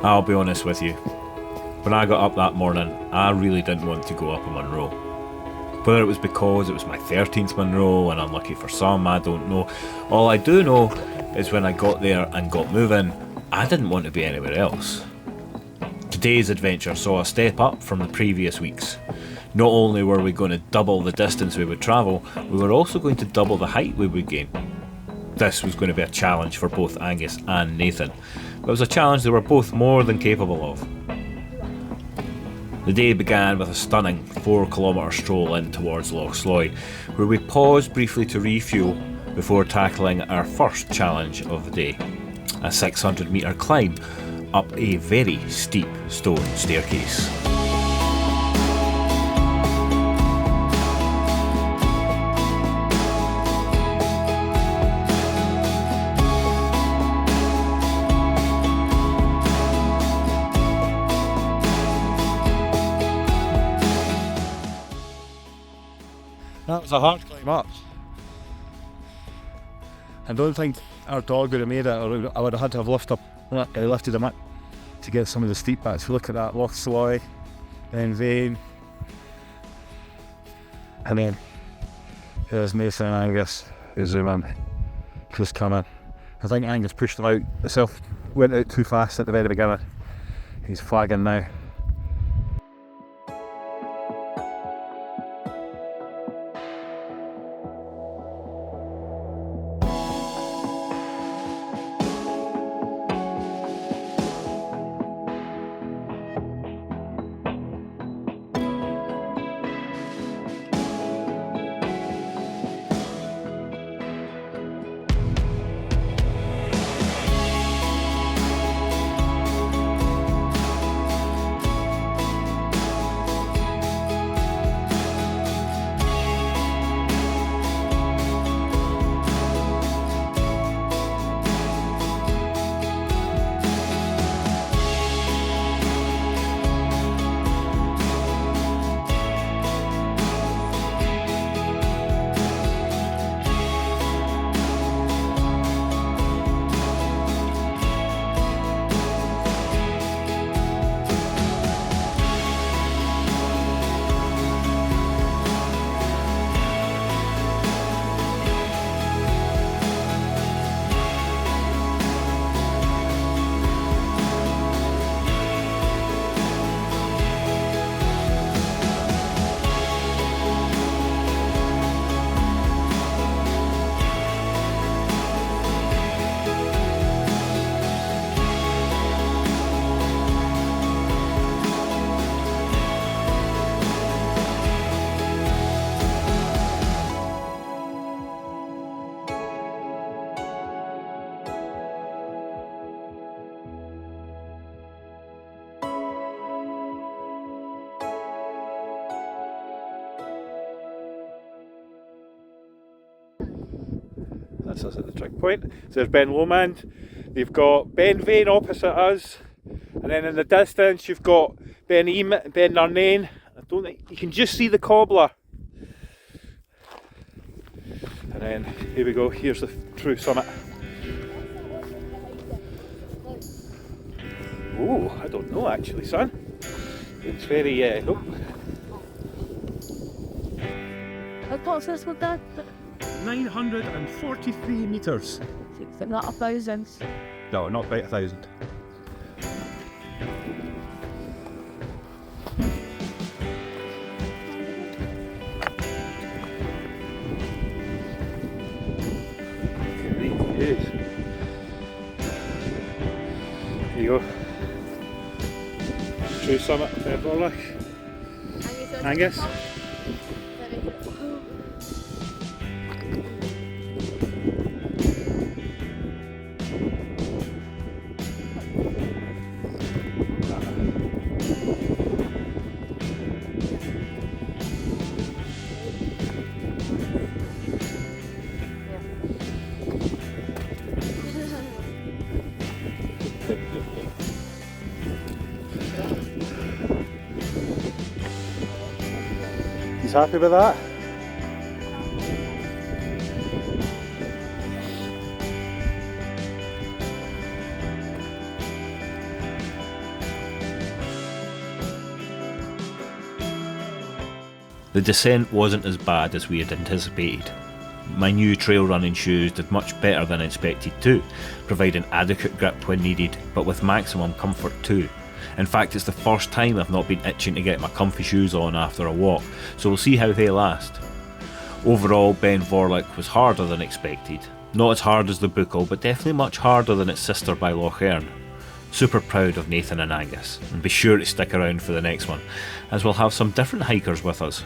I'll be honest with you. When I got up that morning, I really didn't want to go up a Munro. Whether it was because it was my 13th Munro and unlucky for some, I don't know. All I do know is when I got there and got moving, I didn't want to be anywhere else. Today's adventure saw a step up from the previous weeks. Not only were we going to double the distance we would travel, we were also going to double the height we would gain. This was going to be a challenge for both Angus and Nathan, but it was a challenge they were both more than capable of. The day began with a stunning 4-kilometre stroll in towards Loch Lomond, where we paused briefly to refuel before tackling our first challenge of the day, a 600-metre climb up a very steep stone staircase. That was a hard climb up. I don't think our dog would have made it, or I would have had to have lifted him up to get some of the steep bits. Look at that, Loch Lomond, then Vane, and then there's Nathan and Angus who zoom in, just coming. I think Angus pushed him out himself, went out too fast at the very beginning. He's flagging now. That's us at the trig point. So there's Ben Lomond, you've got Ben Vane opposite us, and then in the distance you've got Ben Narnain. I don't think you can just see the cobbler. And then here we go, here's the true summit. Oh, I don't know actually, son. It's very How tall is this with that? 943 metres. It's not 1,000. No, not quite 1,000. Here you go. True summit, Ben Vorlich. Angus. He's happy with that? The descent wasn't as bad as we had anticipated. My new trail running shoes did much better than expected too, providing adequate grip when needed, but with maximum comfort too. In fact, it's the first time I've not been itching to get my comfy shoes on after a walk, so we'll see how they last. Overall, Ben Vorlich was harder than expected. Not as hard as the Buchel, but definitely much harder than its sister by Loch Lomond. Super proud of Nathan and Angus, and be sure to stick around for the next one, as we'll have some different hikers with us.